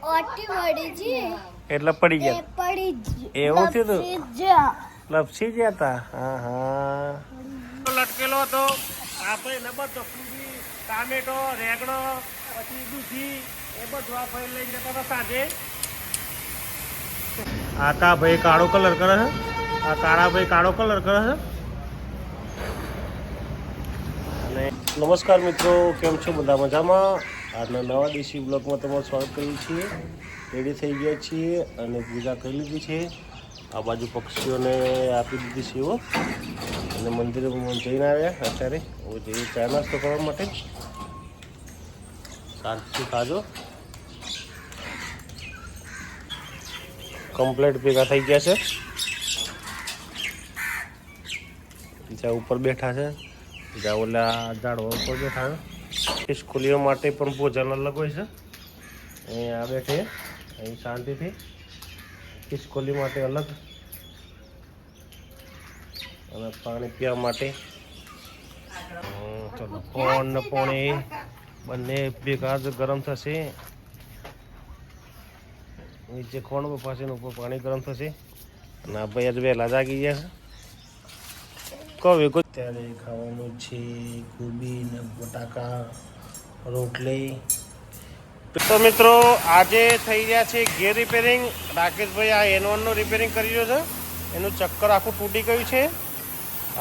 OT વળી જી એટલે પડી ગયા પડી એવું થયું તું લપસી ગયા તા હા હા લટકેલો હતો આપણે નબર તો કુબી ટામેટો રેગડો પછી દૂધી એ બધું આ ભાઈ લઈને જતા હતા સાંજે આ કા ભાઈ કાળો કલર કરે છે આ કાળા ભાઈ કાળો કલર કરે છે અને નમસ્કાર મિત્રો કેમ છો બધા મજામાં આજના નવા દેશી બ્લોગમાં તમારું સ્વાગત કરીએ છીએ રેડી થઈ ગયા છીએ અને પૂજા કરી લીધી છે આ બાજુ પક્ષીઓને આપી દીધી છે એવો અને મંદિરે જઈને આવ્યા અત્યારે હવે જઈએ ચા નાસ્તો કરવા માટે શાંતિથી ખાજો કમ્પ્લેટ ભેગા થઈ ગયા છે બીજા ઉપર બેઠા છે બીજા ઓલા ઝાડવા ઉપર બેઠા છે ખિસકોલીઓ માટે પણ ભોજન અલગ હોય છે અહીં આ બેઠે અહીં શાંતિથી ખિસકોલી માટે અલગ અને પાણી પીવા માટે ચલો કોણ ને પાણી બંને ભેગા જ ગરમ થશે નીચે ખોણ પાસે ઉપર પાણી ગરમ થશે અને આ ભાઈ જ વહેલા જાગી ગયા છે કહું ત્યારે ખાવાનું છે ગોબી ને બટાકા રોટલી તો મિત્રો આજે થઈ રહ્યા છે ગેર રિપેરિંગ રાકેશભાઈ આ N1નું રિપેરિંગ કરી રહ્યો છે એનું ચક્કર આખું તૂટી ગયું છે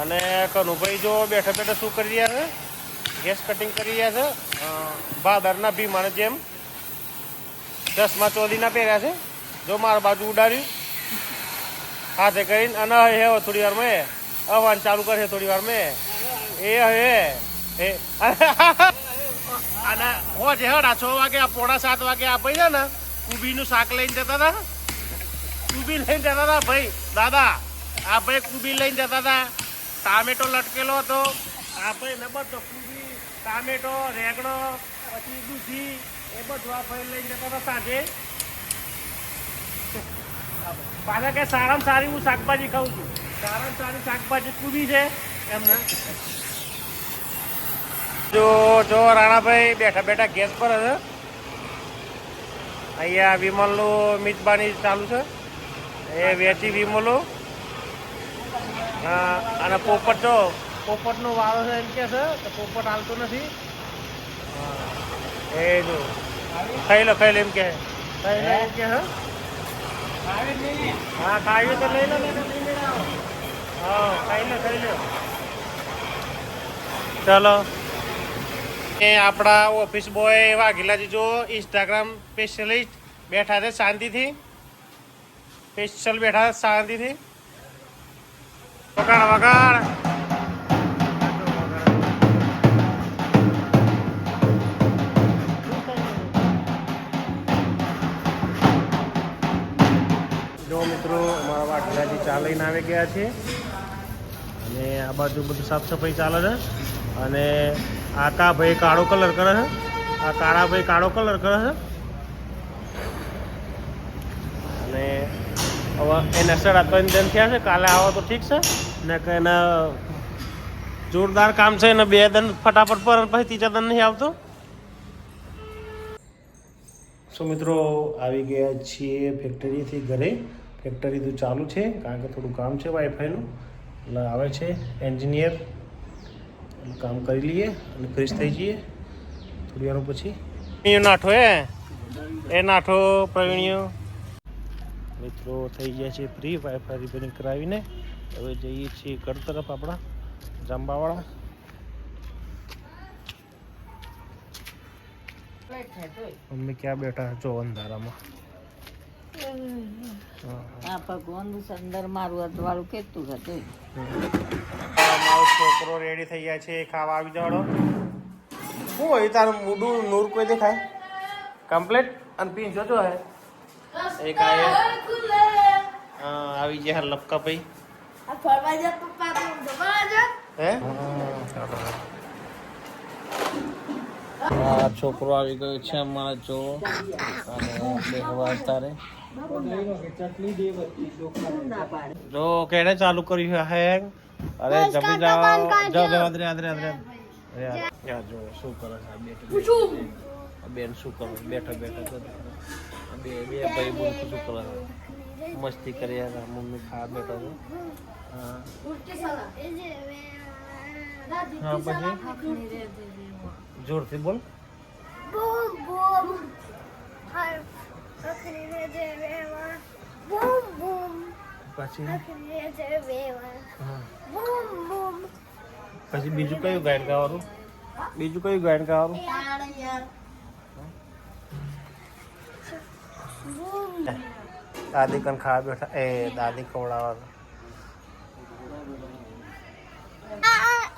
અને કનુભાઈ જો બેઠા બેઠા શું કરી રહ્યા છે ગેસ કટિંગ કરી રહ્યા છે ભાદરના ભીમાને જેમ ચશ્મા ચોદીના પહેર્યા છે જો મારા બાજુ ઉડાડ્યું હાથે કરીને અને હે થોડી વાર મેં અવાન ચાલુ કરશે થોડી વાર મેં એ હે અને હોજે હડા 6 વાગે પોણા 7 વાગે આ ભાઈ છે ને કુબીનું શાક લઈને જતા હતા કુબી લઈને જતા હતા ભાઈ દાદા આ ભાઈ કુબી લઈને જતા હતા ટામેટો લટકેલો હતો આ ભાઈ નબર તો કુબી ટામેટો રેગડો પછી દૂધી એ બધું આ ભાઈ લઈને જતા હતા સાંજે પાછા કે સારામાં સારી હું શાકભાજી ખાઉં છું સારામાં સારી શાકભાજી કુબી છે એમને જો રાણાભાઈ બેઠા બેઠા ગેસ પર હશે અહીંયા વિમલનું મિતબાની ચાલુ છે એ વેચી વિમલો અને પોપટ જો પોપટનો વારો છે એમ કે છે તો પોપટ હાલતો નથી એ જો ખાઈ લો એમ કે એમ કે હા ખાવી તો લઈ લો હા ખાઈ લો ચલો એ આપણા ઓફિસ બોય વાઘેલાજી જો ઇન્સ્ટાગ્રામ સ્પેશિયલિસ્ટ બેઠા છે શાંતિથી સ્પેશિયલ બેઠા શાંતિથી વગાડ જો મિત્રો અમારા વાઘેલાજી ચા લઈને આવી ગયા છે અને આ બાજુ બધું સાફ સફાઈ ચાલે છે અને આ કા ભાઈ કાળો કલર કરે છે આ કાળા ભાઈ કાળો કલર કરે છે અને હવે એના 3.5 દિન થયા છે કાલે આવો તો ઠીક છે ને કે એના જોરદાર કામ છે એને 2 દિન ફટાફટ પર પછી ત્રીજા દિન નહીં આવતો સો મિત્રો આવી ગયા છીએ ફેક્ટરીથી ઘરે ફેક્ટરી તો ચાલુ છે કારણ કે થોડું કામ છે વાઈફાઈનું એટલે આવે છે એન્જિનિયર કામ કરી લઈએ અને ફ્રેશ થઈ જઈએ થોડી વાર પછી નાઠો એ નાઠો પ્રવીણ્યો મિત્રો થઈ ગયા છે ફ્રી વાઈફાઈ રિપેરિંગ કરાવીને હવે જઈએ છીએ ઘર તરફ આપણા જાંબાવાળા મમ્મી ક્યાં બેઠા છો અંધારામાં ભગવાન અંદર મારું અજવાળું કેતું હતું મારો છોકરો રેડી થઈ ગયા છે ખાવા આવી જવાડો શું હોય તારું મોઢું નૂર કોઈ દેખાય કમ્પ્લેટ અને પીન જોજો હે એક આવી ગયા લપકા ભાઈ હે છોકરો આવી ગયો છે અમારા જો તારે જો કેને ચાલુ કર્યું હે અરે જમી જાઓ જો શું કરે છે બેન શું કરો બેઠા બે બે ભાઈ બોલ શું કરે મસ્તી કરી યાર મમ્મી ખા બેઠો છે હા હા પછી જોરથી બોલ બૂમ બૂમ હર અખરી રે દેવા બૂમ બૂમ પછી અખરી રે દેવા હા બૂમ બૂમ પછી બીજું કયું ગાયન ગાવાનું બીજું કયું ગાયન ગાવાનું બૂમ દાદી કન ખાવા બેઠા એ દાદી ખવડાવવાનું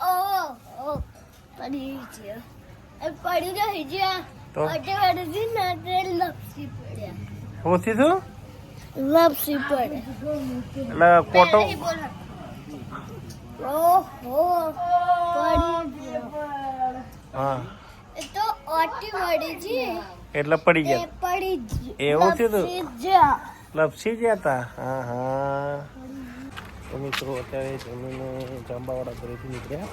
ઓ ઓ પડી છે એ પડી ગઈ છે તો અટે વડે ના તે લપસી પડ્યા શું થયું લપસી પડે એટલે કોટો ઓહો પડી ગયો હા એ તો ઓટી વડી છે એટલે પડી એ ગયા પડી એવું થયું તું? લપસી જા લપસી ગયા હતા હા હા તો મિત્રો અત્યારે જમીને જાંબાવાળા ઘરેથી નીકળ્યા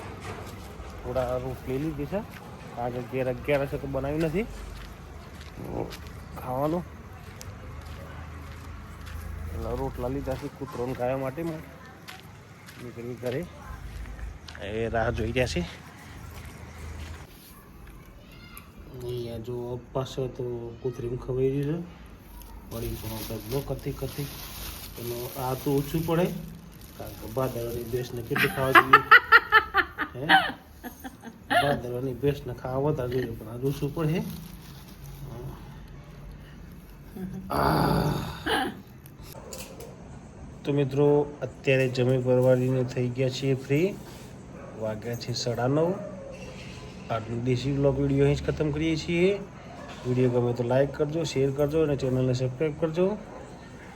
થોડા રોટલી લીધી છે આજે 11 છે તો બનાવ્યું નથી તો ખાવાનું એટલે રોટલા લીધા છે કૂતરોને ગાયો માટે નીકળી ઘરે એ રાહ જોઈ રહ્યા છે અહીંયા જો પાસે તો કૂતરીને ખવાઈ રહ્યું છે વળી પણ ડગલો કથી કથી એનો આ તો ઓછું પડે કારણ કે ભાદરવાની ભેંસને કેટલી ખાવા જોઈએ હે ભાદરવાની ભેંસને ખાવા વધારે જોઈએ પણ આ ઓછું પડે તો મિત્રો અત્યારે જમી પરવારીને થઈ ગયા છીએ ફ્રી વાગ્યા છે 9:30 આજનો દેશી બ્લોગ વિડીયો અહીં જ ખતમ કરીએ છીએ વિડીયો ગમે તો લાઈક કરજો શેર કરજો અને ચેનલને સબસ્ક્રાઈબ કરજો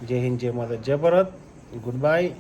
જય હિન્દ જય માતા જય ભારત ગુડ બાય